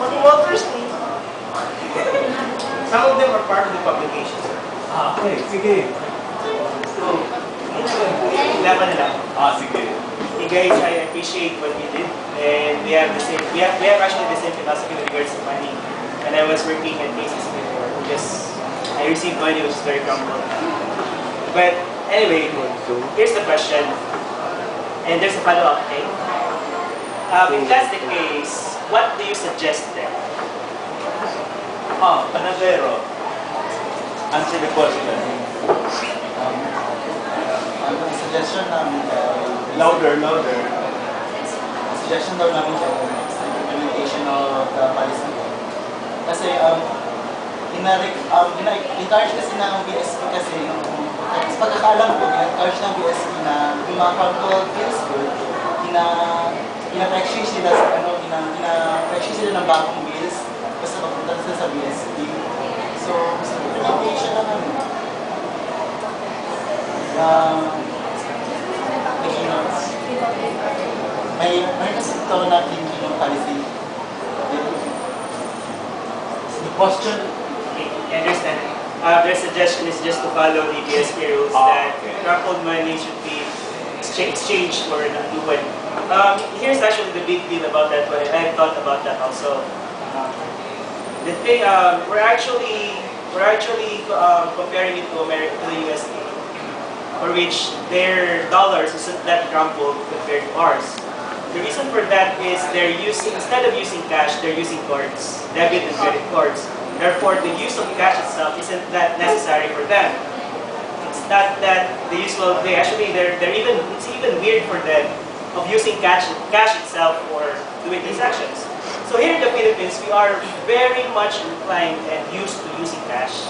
Mag-waters ni. Some of them are part of the publication, sir. Okay, sige. So, laban na lang. Sige. Hey guys, I appreciate what you did, and we have the same. We have actually the same philosophy with regards to money. When I was working at Macy's before, I received money which is very crumbled. But anyway, here's the question, and there's a follow-up. Okay. If that's the case, what do you suggest then? Panadero. Answer the question. Ang suggestion namin Louder. suggestion daw namin is the implementation of the policy. Kasi encourage kasi ng BSP kasi sa pagkakaalam ko, encourage ng BSP na yung mga control feels good, ina-exchange sila sa ina-exchange sila ng bagong bills basta magpunta sila sa BSP. So, sa implementation na namin, may kasi ito natin yung policy. The question. Okay, I understand. Their suggestion is just to follow the BSP rules that crumpled money should be exchanged for a new one. Here's actually the big deal about that one, and I've thought about that also. The thing, we're actually comparing it to the USD, for which their dollars isn't that crumpled compared to ours. The reason for that is instead of using cash, they're using cards, debit and credit cards. Therefore, the use of cash itself isn't that necessary for them. It's not that it's even weird for them of using cash itself for doing transactions. So here in the Philippines, we are very much inclined and used to using cash.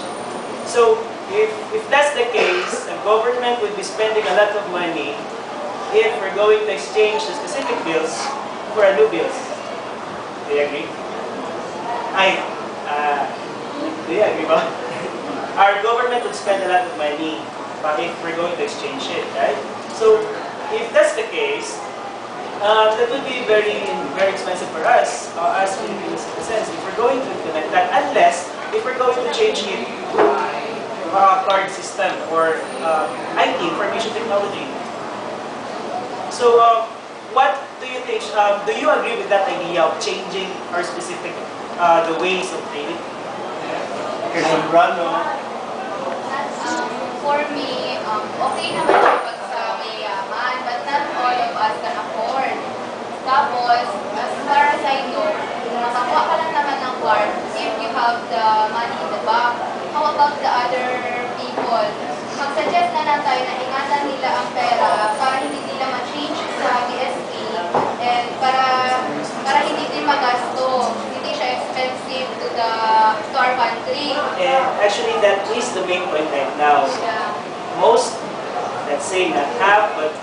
So if that's the case, the government would be spending a lot of money if we're going to exchange the specific bills for a new bills. Do you agree? Do you agree ba? Our government would spend a lot of money if we're going to exchange it, right? So if that's the case, that would be very expensive for us as Filipino citizens if we're going to implement that, unless if we're going to change it to card system or IT, information technology. So what do you think? Do you agree with that idea of changing our specific the ways of trading? Okay, Zambrano. For me, okay naman yung pag sa mayaman, but not all of us can afford. Tapos, as far as I know, makakuha ka lang naman ng card if you have the money in the bank. How about the other people? Mag-suggest na lang tayo na ingatan nila ang pera para hindi nila ma-change sa BSP and para hindi din magasto, hindi siya expensive to our country. And actually, that is the main point right now. Yeah. Most, let's say not half, but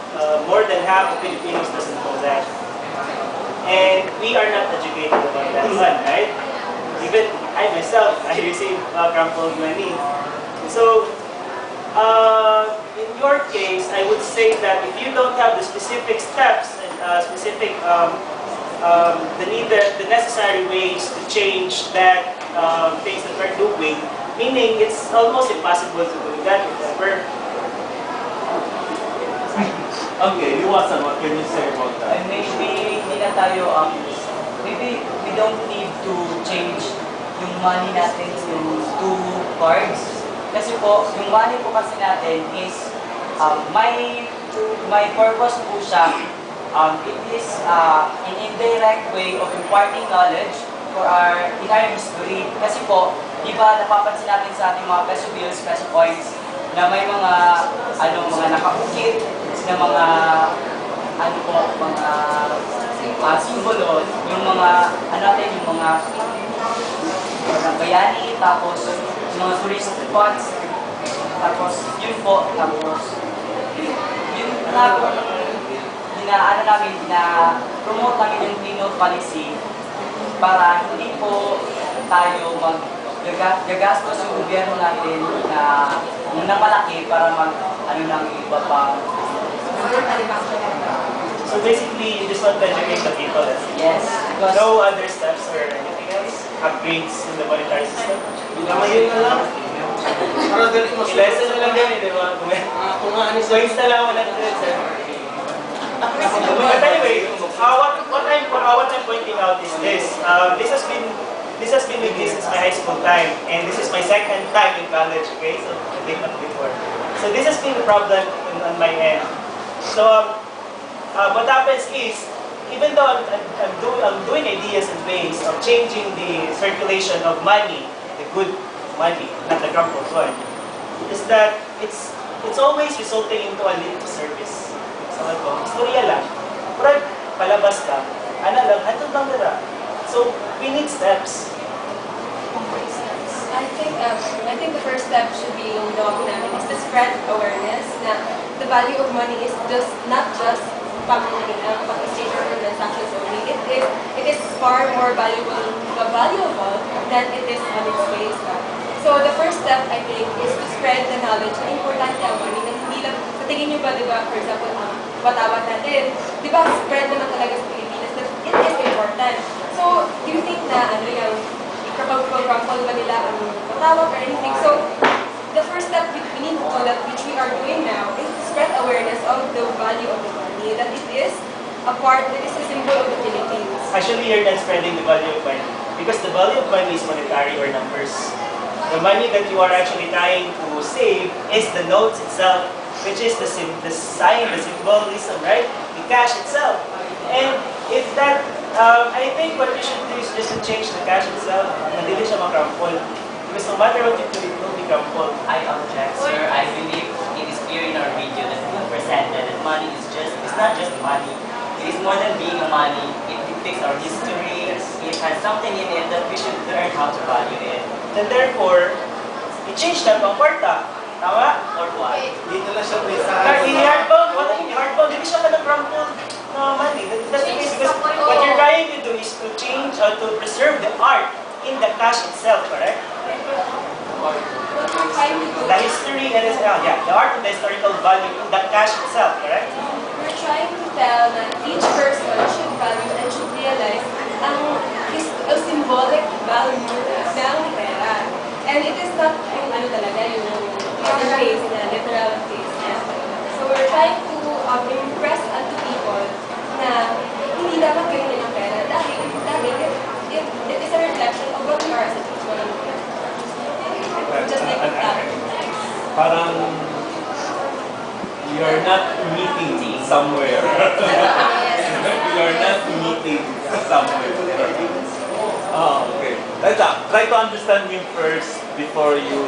more than half of Filipinos doesn't know that. And we are not educated about that one, right? Even I myself, I receive crumpled money. So, in your case, I would say that if you don't have the specific steps and the necessary ways to change that things that we're doing, meaning it's almost impossible to do that if ever. Okay, Iwasan, what can you say about that? And maybe hindi na tayo, maybe we don't need to change yung money natin to cards. Kasi po, yung money po kasi natin is, my purpose po siya, it is an indirect way of imparting knowledge in our history. Kasi po, di ba napapansin natin sa ating mga peso bills, peso coins, na may mga nakabukit, na mga simbolo, yung mga yung mga bayani, tapos yung mga tourist spots, tapos yun po, tapos yun na promote namin yung clean note policy para hindi po tayo gagastos yung gobyerno natin na malaki para ng iba pang. So basically, you just want to educate the people. Yes. because No other steps or anything else? Upgrades in the monetary system? Gamayin na lang. Para dali mo. I-lesson na lang yan, di ba? Kung nga ano sa Coins na lang, 100. But anyway, what I'm pointing out is this. This has been with me since my high school time, and this is my second time in college. Okay, so I think not before. So this has been the problem on my end. So what happens is, even though I'm doing ideas and ways of changing the circulation of money, the good money, not the crumpled one, is that it's always resulting into a little service. Sabi ko, istorya lang. Pero palabas lang. Ano lang, hatod lang nila. So, we need steps. I think the first step should be yung gawin namin is to spread awareness na the value of money is just not just pang-exchange or transactions only. It is far more valuable than it is on its face. So the first step, I think, is to spread the knowledge na importante ang money na hindi lang, sa tingin nyo ba, di ba, for example, watawat natin, di ba, spread naman talaga sa Pilipinas that it is important. So, do you think na, ano yung, kapag pag-rumple ba nila ang watawat or anything? So, the first step we need to do that, which we are doing now, is to spread awareness of the value of the money, that it is a part, that is a symbol of the Philippines. Actually, you're not spreading the value of money. Because the value of money is monetary or numbers. The money that you are actually trying to save is the notes itself, which is the sign, the symbolism, right? The cash itself. And if that, I think what you should do is just to change the cash itself. Hindi siya makrumple. Because no matter what you do, it will be crumpled. I object, sir. I believe it is clear in our video that we presented that money is it's not just money. It is more than being a money. It depicts our history. It has something in it that we should learn how to value it. And therefore, i-change na pang kwarta. Tama? Or what? Dito lang siya may Kaya i-hardbound, hindi siya ka nag-crumpled na money. That's the case because what you're trying to do is to change or to preserve the art in the cash itself, correct? What we're trying to do The history and the art and the historical value in the cash itself, correct? we're trying to tell that each person should value and should realize ang symbolic value ng pera. And it is not yung ano talaga, yung face na, literal face na. So we're trying to impress unto people na hindi dapat ganyan ang pera dahil it is a reflection of what we are as a people. Just like that. Parang you're not meeting somewhere. You're not meeting somewhere. Oh, okay. Try to understand you first before you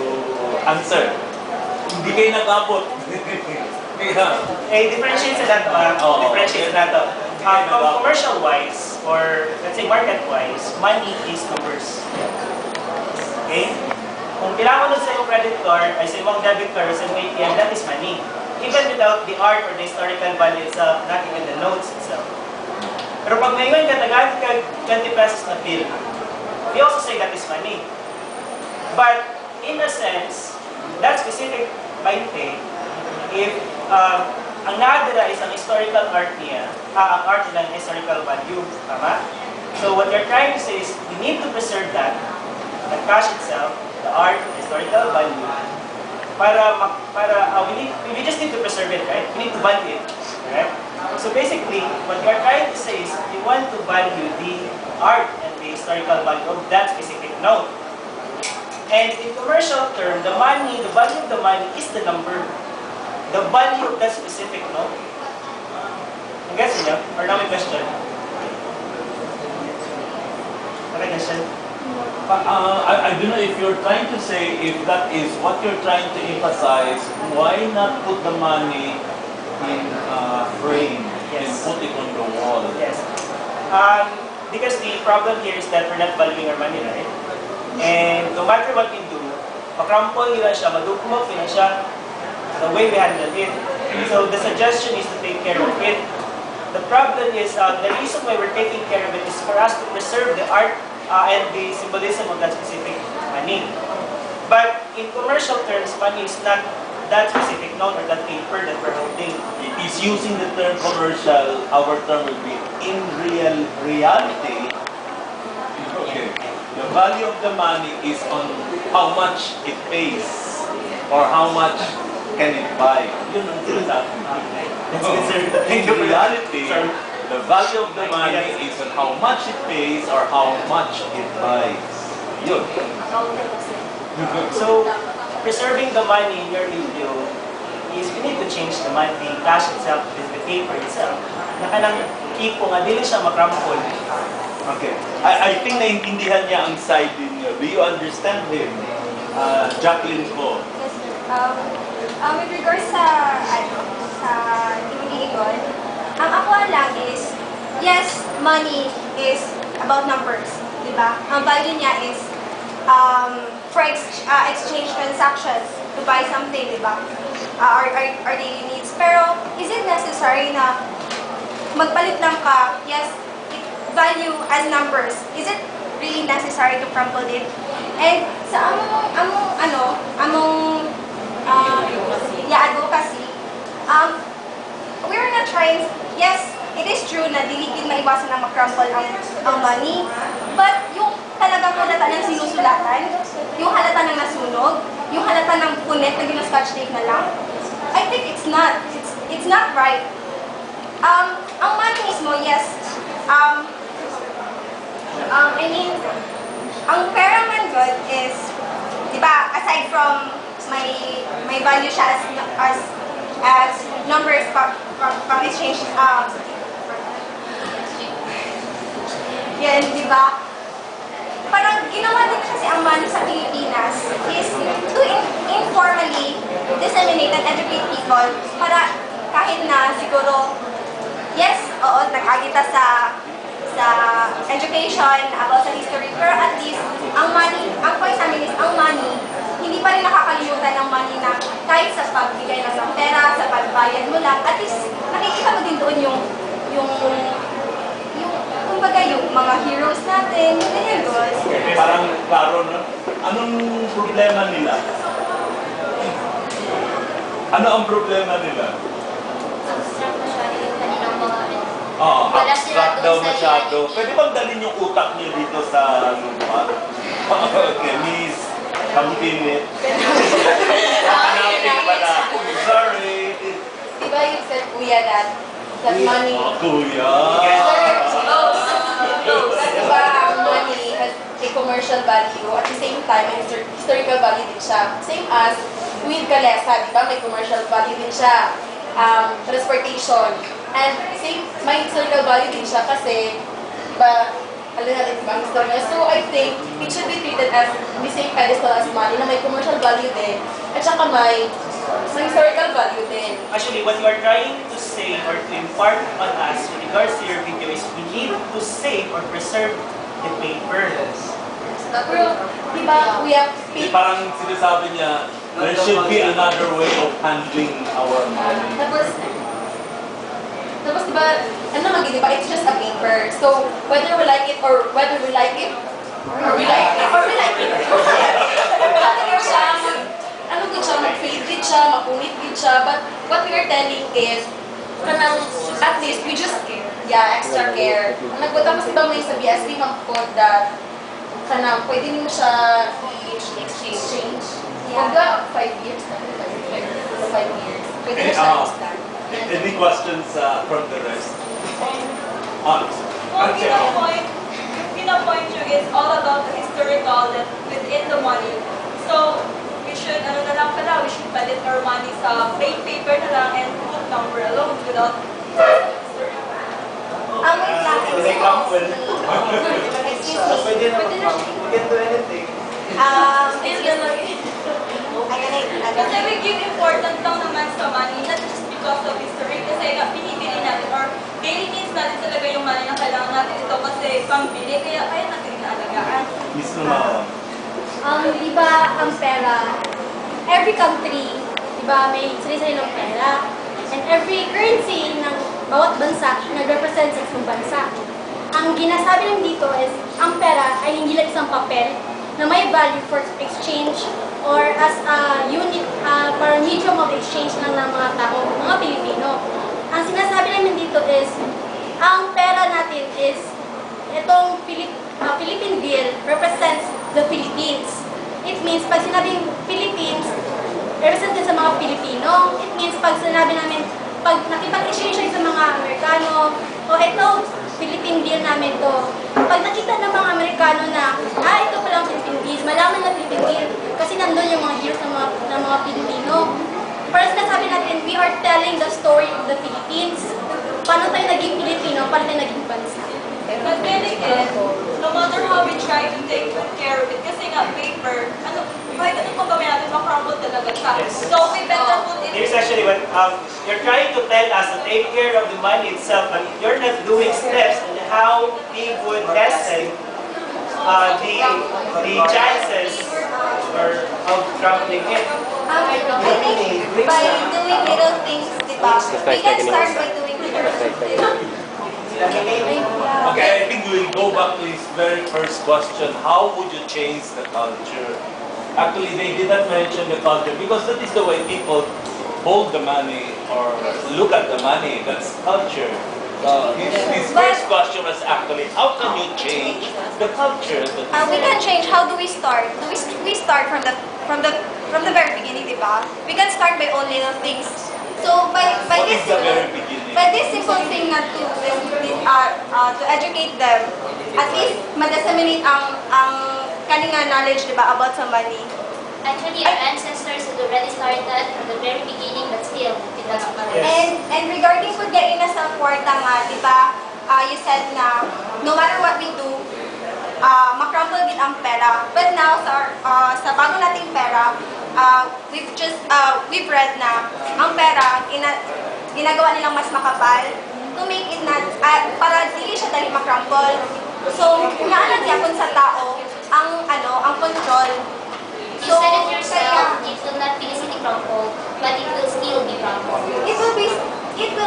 answer. Hindi kayo nag-abot. Differentiate sa that ba? Differentiate sa that. Commercial-wise, or let's say market-wise, money is numbers. Okay? Kung kailangan nun sa iyong credit card, ay sa iyong debit card, or sa iyong ATM, that is money. Even without the art or the historical value itself, not even the notes itself. Pero pag ngayon ka tagaan ka 20 pesos na bill, we also say that is money. But in a sense, that specific 20, if ang naadira is ang historical art niya, ang art ng historical value, tama? So what you're trying to say is, we need to preserve that, the cash itself, the art, the historical value, we just need to preserve it, right? We need to value it, right? So basically, what you're trying to say is, you want to value the art and the historical value of that specific note. And in commercial term, the value of the money is the number. The value of that specific note. Ang guess niyo? Or na may question? Okay, question? I don't know if you're trying to say, if that is what you're trying to emphasize, why not put the money in a frame and Yes. put it on the wall? Yes. Because the problem here is that we're not valuing our money, right? And no matter what we do, makrampol nila siya, madukmok nila siya, the way we handle it. So the suggestion is to take care of it. The problem is, the reason why we're taking care of it is for us to preserve the art and the symbolism of that specific money. But in commercial terms, money is not that specific note or that paper that we're holding. It is using the term commercial, our term will be in reality, The value of the money is on how much it pays or how much can it buy. Yun ang sinasabi. That's good, sir. In reality, Sorry. the value of the money is on how much it pays or how much it buys. Yun. So, preserving the money in your video is you need to change the money, the cash itself, the paper itself. Nakanang keep ko nga, dili siya makrampol. Okay. I think naintindihan niya ang side ninyo. Do you understand him? Jacqueline ko. Yes, sir. With regards sa, sa Igon, ang ako lang is, yes, money is about numbers, di ba? Ang value niya is for exchange transactions to buy something, di ba? Our daily needs. Pero, is it necessary na magpalit lang ka, yes, value as numbers, is it really necessary to crumple it? And sa advocacy, we're not trying, yes, it is true na dili din maiwasan na mag-crumple ang money, but yung talagang halata ng sinusulatan, yung halata ng nasunog, yung halata ng punit na gina-scotch tape na lang, I think it's not right. Ang money mismo, yes, I mean, ang pera man good is, di ba, aside from my value siya as numbers from exchange, yan, di ba? Parang ginawa din kasi ang money sa Pilipinas is to informally disseminate and educate people para kahit na siguro, yes, oo, nag-agita sa education, about sa history, pero at least, ang money, ang point sa amin is, ang money, hindi pa rin nakakalimutan ng money na kahit sa pagbigay lang ng pera, sa pagbayad mo lang, at least, nakikita mo din doon yung kumbaga, yung mga heroes natin, yung ganyan guys. Parang klaro, no? Anong problema nila? Ano ang problema nila? Oo, abstract daw masyado. Pwede bang dalhin yung utak niyo dito sa lupa? Okay, Miss, kampilit. Hanapin pala. Sorry. Diba you said, Kuya, that money, Oh, kuya. diba money has a commercial value, at the same time, may historical value din siya. Same as with Kalesa, diba may commercial value din siya. Transportation. And same, may historical value din siya kasi, diba, alam natin diba ang historical. So I think it should be treated as the same pedestal as money na may commercial value din at saka may historical value din. Actually, what you are trying to say or to impart on us with regards to your video is we need to save or preserve the paper. Pero, diba, we have Parang sinasabi niya, there should be another way of handling our money. Tapos diba, ano naman diba, it's just a paper. So, whether we like it or whether we like it, or we like it, whether siya, ano good siya, mag-fade din siya, mapunit din siya, but what we are telling is, kanang, at least, we just care. Yeah, extra care. Tapos diba may sa BSD mag-code that, kanang, pwede mo siya i-exchange. Hanggang 5 years na, 5 years. Pwede na siya i-start. Any questions from the rest? Well, pinapoint nyo is all about the historical that within the money. So, we should, we should palit our money sa plain paper na lang and put number alone without history. Wait lang, May crumple. excuse me. Pwede na we can do anything. Kasi we give important lang naman sa money, not just because of history. Kasi binibili natin or daily needs natin talaga yung money na kailangan natin ito kasi pambili. Kaya natin inaalagaan. Miss Lumawa. Diba ang pera, every country, diba may sarili ng pera. And every currency ng bawat bansa nag-represent sa isang bansa. Ang ginasabi lang dito is, ang pera ay hindi lang isang papel na may value for exchange or as a unit, para medium of exchange lang ng mga tao, mga Pilipino. Ang sinasabi namin dito is, ang pera natin is itong Philippine bill represents the Philippines. It means, pag sinabing Philippines, represented sa mga Pilipino, it means pag sinabi namin, pag nakipag-exchange sa mga Amerikano, o ito, Philippine deal namin to. Pag nakita ng mga Amerikano na, ito pala ang Philippine deal, malaman na Philippine deal, kasi nandun yung mga heroes ng mga Pilipino. Para sinasabi natin, we are telling the story of the Philippines. Paano tayo naging Pilipino, paano tayo naging bansa. But then again, no matter how we try to take good care of it, kasi nga paper, kahit ano pang gawin natin, makrumble talaga siya. Yes. So we better put it Here's actually what you're trying to tell us to take care of the money itself, but you're not doing steps on how we would lessen the chances of troubling it. I think by doing little things, di ba? We can start by doing little things. Okay, I think we'll go back to his very first question. How would you change the culture? Actually, they did not mention the culture because that is the way people hold the money or look at the money. That's culture. His first question was actually, how can you change the culture? We can change. How do we start? We start from the very beginning, di ba? We can start by all little things. So by What this is the very beginning? by this simple thing na to educate them, at least ma-disseminate ang kaninga knowledge, di ba, about sa money. Actually, our ancestors had already started from the very beginning, but still, it doesn't matter. Yes. And regarding kung gain na sa kwarta nga, di ba, you said na no matter what we do, makrumple din ang pera. But now, sa bago nating pera, we've read na ang pera, ginagawa nilang mas makapal to make it not, para dili siya dali makrumple. So, naalag yapon sa tao ang control. You said it yourself, it will not be easily crumpled, but it will still be crumpled. It will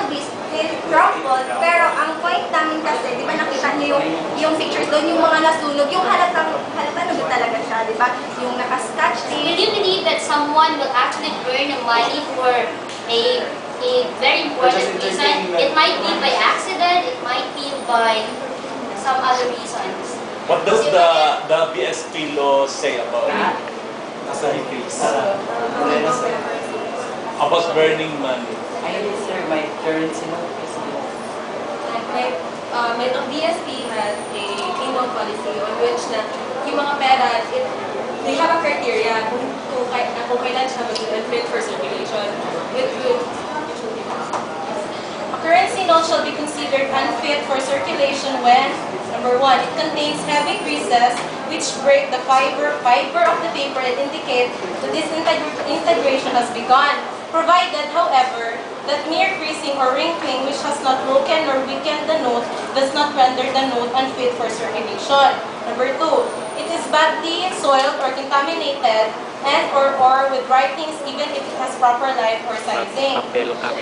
be still crumpled, pero ang point namin kasi, di ba nakita niyo yung pictures doon, yung mga nasunog, yung halatang nung talaga siya, di ba? Yung naka-scotch Will tape. you believe that someone will actually burn the money for a very important reason? It might be by accident, it might be by some other reasons. What does the BSP law say about it? About burning money? Ayun, sir, my currency note is Ang DSP has a penal policy on which na yung mga pera, they have a criteria kung kailan siya maging unfit for circulation. A currency note shall be considered unfit for circulation when, number 1, it contains heavy creases which break the fiber of the paper and indicate that this integration has begun, provided, however, that mere creasing or wrinkling which has not broken or weakened the note does not render the note unfit for circulation. Number 2, it is badly soiled or contaminated and or with writings even if it has proper life or sizing.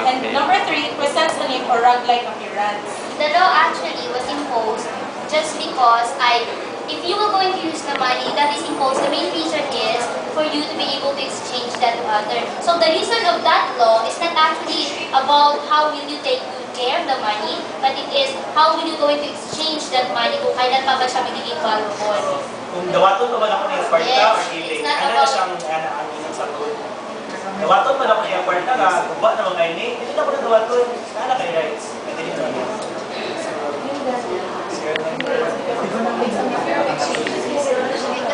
And number 3, it presents a nib or rug-like appearance. The law actually was imposed just because if you were going to use the money that is imposed, the main reason is for you to be able to exchange that to other. So the reason of that law is not actually about how will you take good care of the money, but it is how will you going to exchange that money kung kailan pa ba siya magiging valuable. Kung dawaton pa man ako ng kwarta Yes, or dili, it's not ano na about- siyang ang inyong sagot. Dawaton pa ako ng kwarta nga, guba na mga ini, hindi na ko na dawaton, nana kay rights. Pwede rin naman.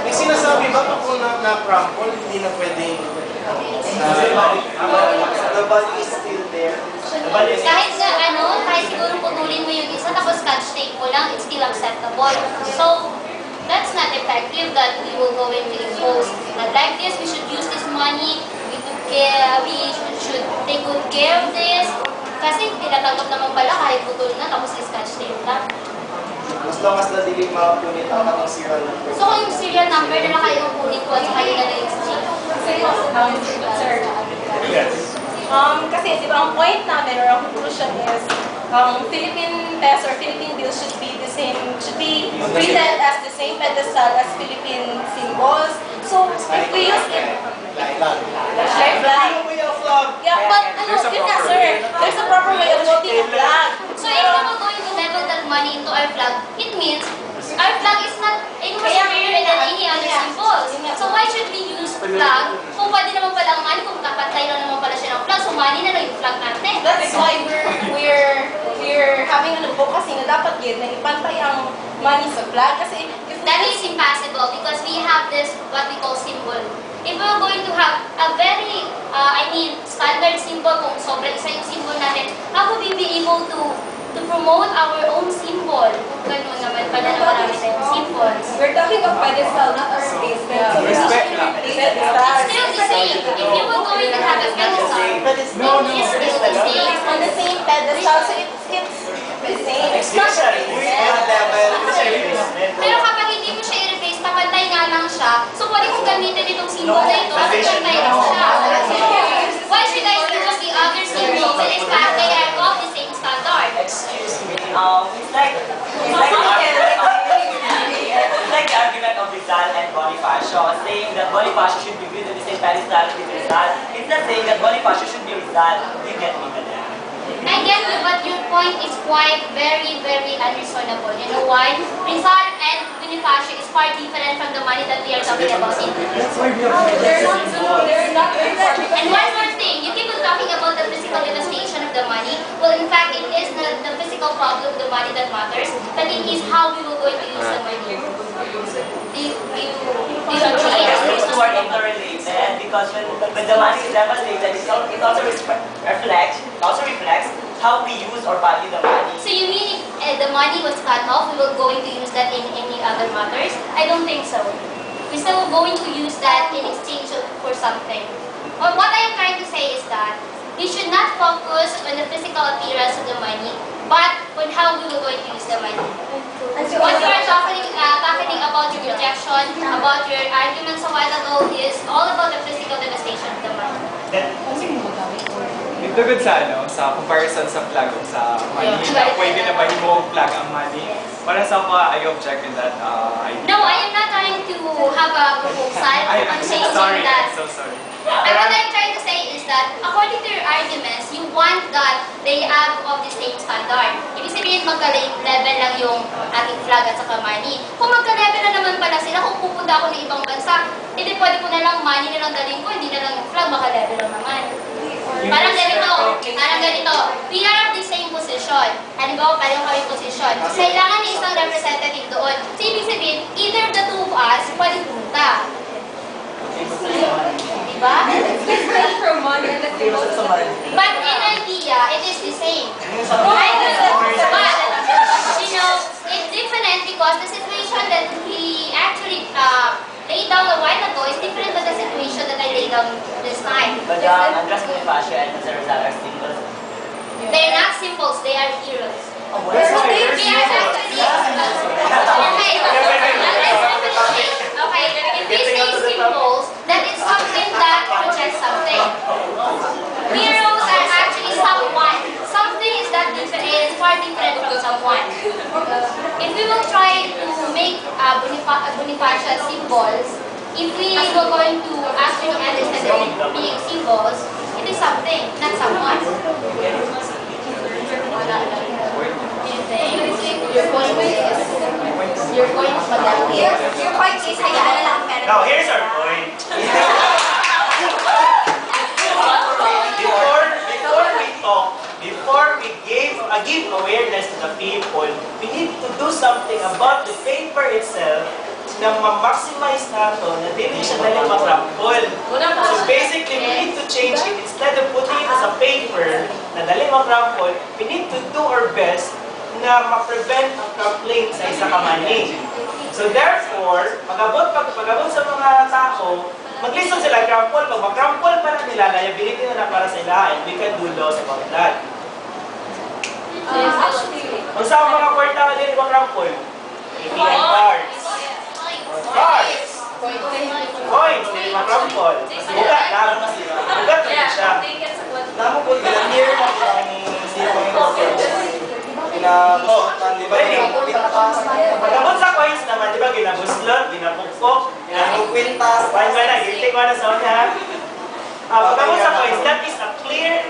May sinasabi ba kung na-crumple, hindi na pwedeng the body is still there? Kahit siguro putulin mo yung isa tapos scotch tape mo lang, it's still acceptable. So, that's not effective that we will go and impose. But like this, we should use this money, we should take good care of this, kasi tinatanggap naman pala kahit putol na tapos scotch tape lang. As long as na dilig makapunit ang katang serial number. So, kung yung serial number na kayo kunin ko at saka yung na-exchange. Sir, Yes. kasi di ba ang point namin or ang conclusion is Philippine peso or Philippine bills should be treated as the same pedestal as Philippine symbols. So if we use it, like flag. Yeah, but yun nga sir, there's a proper way of holding a flag. So, if you were going to level that money into our flag, it means our flag is not anymore superior kasi na dapat yun na ipantay ang money sa flag kasi if That is impossible because we have this what we call symbol. If we're going to have a very, standard symbol, kung sobrang isa yung symbol natin, how would we be able to promote our own symbol? Kung ganun naman pala na marami tayong symbols. We're talking of pedestal, not our basement. So we're Respect not lang. It's still the same. If you were going to have a pedestal, it is still the same. it's on the same pedestal, so it's the same. It's not the basement. Pero kapag hindi mo siya i-replace, papantay nga lang siya, so pwede kong gamitin itong symbol na ito kasi pantay lang siya. Why should I use the other symbols that is they are of the same standard? Excuse me. It's like the argument of Rizal and Bonifacio, saying that Bonifacio should be viewed in the same pedestal with Rizal. It's not saying that Bonifacio should be Rizal. You get me, madam? I get you, but your point is quite very, very unreasonable. You know why? Rizal and Bonifacio is far different from the money that we are talking about in They're not very far. And one more thing, you keep on talking about the physical devastation of the money. Well, in fact, it is the physical problem of the money that matters, but it is how we will going to use the money. Do you agree? Those two are interrelated because when the money is devastated, it also reflects how we use or value the money. So you mean if the money was cut off, we were going to use that in any other matters? I don't think so. We're still going to use that in exchange for something. Well, what I am trying to say is that we should not focus on the physical appearance of the money, but on how we were going to use the money. What you are talking about your rejection, about your arguments a while ago is all about the physical devastation of the money. Dugod sa comparison sa flag o sa money, na pwede na ba mo flag ang money? Para sa ako, I object in that idea. No, I am not trying to have a proposal on changing that. I'm so sorry. And what I'm trying to say is that, according to your arguments, you want that they have of the same standard. Ibig sabihin, magka-level lang yung ating flag at saka money. Kung magka-level na naman pala sila, kung pupunta ako ng ibang bansa, hindi pwede ko na lang money na lang dalhin ko, hindi na lang yung flag, maka-level lang naman. Parang ganito, we are of the same position. Halimbawa, pareho kami position. Kailangan ng isang representative doon. So, ibig sabihin, either the two of us, pwede pumunta. Diba? It's just from money. But in idea, it is the same. Right? But, it's different because the situation that he actually laid down a while ago is different than the situation that I laid down this time. But Andres Bonifacio and Mr. Rizal are symbols. They are not symbols, they are heroes. Oh, They are actually... Okay, if we say symbols, that is something that projects something. Heroes are actually someone. Something is far different from someone. If we will try to make Bonifacio symbols, if we were going to actually understand them being symbols, it is something, not someone. Your point is hayaan na lang ang pera. Now, here's our point. Before we give awareness to the people, we need to do something about the paper itself na ma-maximize nato na hindi siya dali makrapol. So basically, we need to change it. Instead of putting it as a paper na dali makrapol, we need to do our best na ma-prevent ang crumpling sa isa kamani. So therefore, pag-abot sa mga tao, mag-listen sila crumple. Pag mag-crumple pa na nila, liability na para sa ila, and we can do laws about that. Kung saan mga kwarta ka din mag-crumple? ATM cards. Cards. Coins, hindi mag-crumple. Kasi bugat lang. Bugat lang siya. Tama po, ilang year na ang Pagkabot sa coins naman, di ba, ginabuslot, ginapukpok, kwintas. Paano ba na? Guilty ko na sa una. Pagkabot sa coins, that is a clear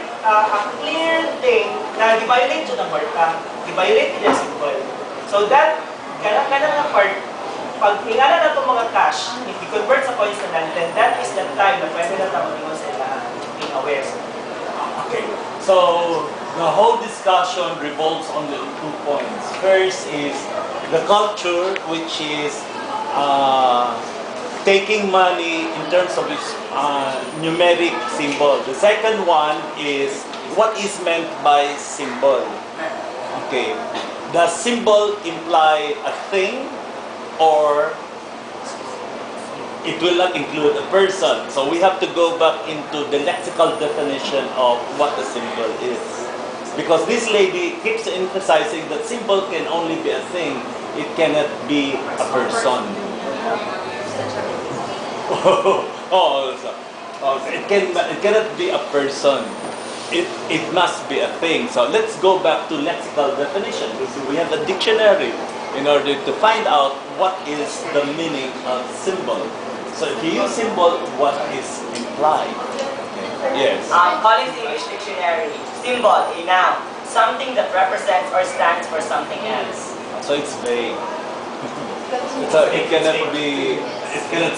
thing na i-violate siya ng kwarta. I-violate niya symbol. So that, kanang na part, pag ingala na itong mga cash, if you convert sa coins na then that is the time na pwede na tayo mag-ingon sa ila being aware. Okay. So, the whole discussion revolves on the 2 points. First is the culture, which is taking money in terms of its numeric symbol. The second one is what is meant by symbol. Okay, does symbol imply a thing, or it will not include a person? So we have to go back into the lexical definition of what the symbol is. Because this lady keeps emphasizing that symbol can only be a thing, it cannot be a person. It cannot be a person. It must be a thing. So let's go back to lexical definition. We have a dictionary in order to find out what is the meaning of symbol. So if you use symbol, what is implied? Okay. Yes. Collins English Dictionary. Symbol, a noun. Something that represents or stands for something else. So it's vague. So it cannot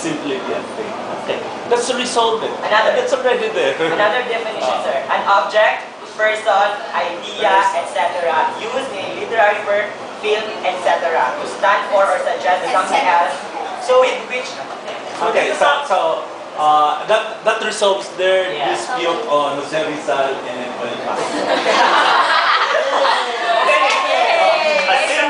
simply be a thing. Okay. Let's resolve it. It's already there. Another definition, sir. An object, person, idea, etc. Used in literary work, film, etc. to stand for or suggest something else. So with which... Okay, so that resolves their dispute on Jose Rizal and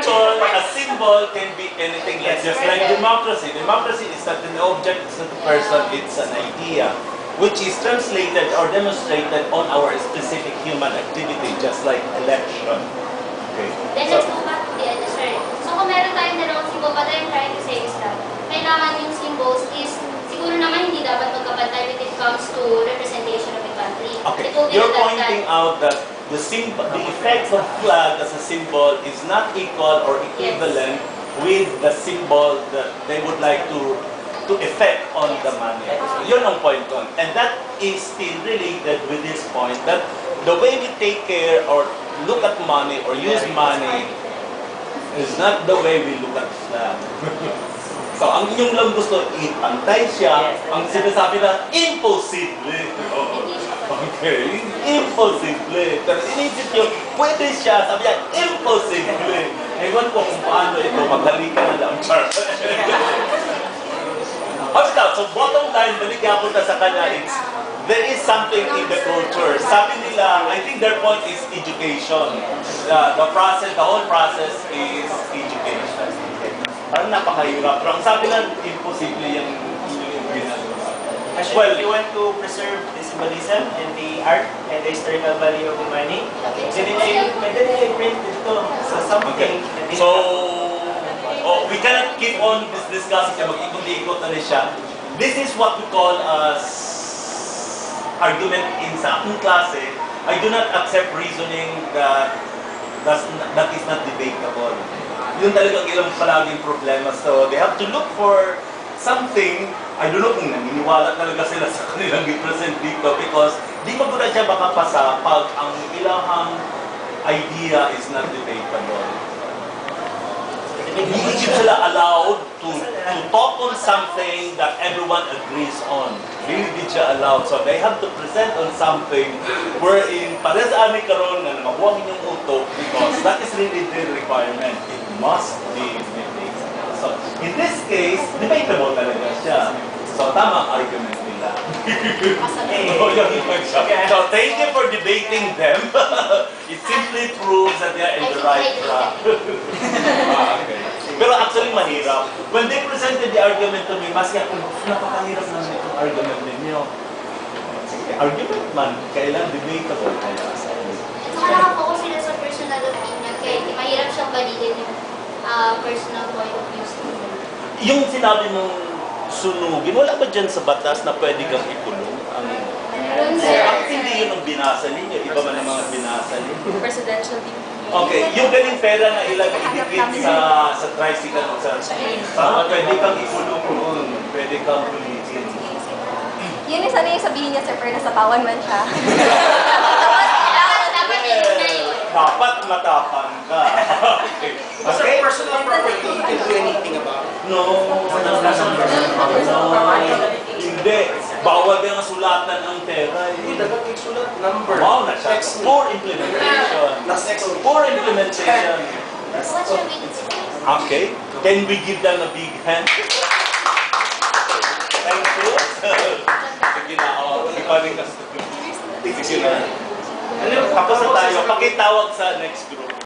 a symbol can be anything, just like democracy. Democracy is not an object, it's not a person, it's an idea, which is translated or demonstrated on our specific human activity, just like election. Okay. Then let's go back to the other side. So kung meron tayong dalawang symbol, what I'm trying to say is that kailangan yung symbols is siguro naman hindi dapat magkapantay when it comes to representation of a country. Okay, you're pointing out that the effect of flag as a symbol is not equal or equivalent with the symbol that they would like to effect on the money. Yun ang point ko. And that is still related with this point that the way we take care or look at money or use money is not the way we look at flag. So, ang inyong lang gusto, ipantay siya, ang sinasabi na, imposible. Okay, imposible. Pero inisip nyo, pwede siya, sabi niya, imposible. Ewan ko kung paano ito, maghalikan na lang. So, bottom line, baligyan ko na sa kanya, there is something in the culture. Sabi nila, I think their point is education. The whole process is education. Parang napakahirap. Pero ang sabi lang, imposible yung ginagawa. Actually, if you want to preserve the symbolism and the art and the historical value of the money, then you print ito sa something. Okay. So, we cannot keep on discussing siya, mag-ikot-ikot na rin siya. This is what we call as argument in sa aking klase. I do not accept reasoning that is not debatable. Yun talagang ilang palaging problema. So, they have to look for something. I don't know kung naniniwala talaga sila sa kanilang i-present dito because di maganda siya makapasa pag ang ilahang idea is not debatable. Hindi sila allowed to talk on something that everyone agrees on. Really di siya allowed. So they have to present on something wherein para sa amin karon na makuha yung utok because that is really the requirement. It must be debatable. So in this case, debatable talaga siya. So tama ang argument nila. So thank you for debating them. It simply proves that they are in the right track. Okay. Pero actually mahirap. When they presented the argument to me, mas ako, napakahirap naman itong argument ninyo. Argument man, kailan debatable kaya sa inyo. Nakaka-focus sila sa personal opinion, kaya mahirap siyang balilin yung personal point of view. Yung sinabi mong sunugin, wala ba dyan sa batas na pwede kang ikulong? Hindi yun ang binasa ninyo. Iba man ang mga binasa ninyo. Presidential decree. Okay, yung galing pera na ilang idikit sa tricycle o sa pwede kang ikulong doon. Pwede kang pulitin. Yun yung sana yung sabihin niya, sir, pero nasapawan man siya. Dapat matapang ka. Okay? Personal property, you can do anything about it. No. Hindi. Bawal ka nga sulat. sulatan ang pera Hindi, eh. dapat isulat number. Wow, na siya. Text me. Poor implementation. That's next. Poor implementation. What's your weakness? Okay. Can we give them a big hand? Thank you. Sige na, iba rin kasi. Sige na. Ano, tapos na tayo. Pakitawag sa next group.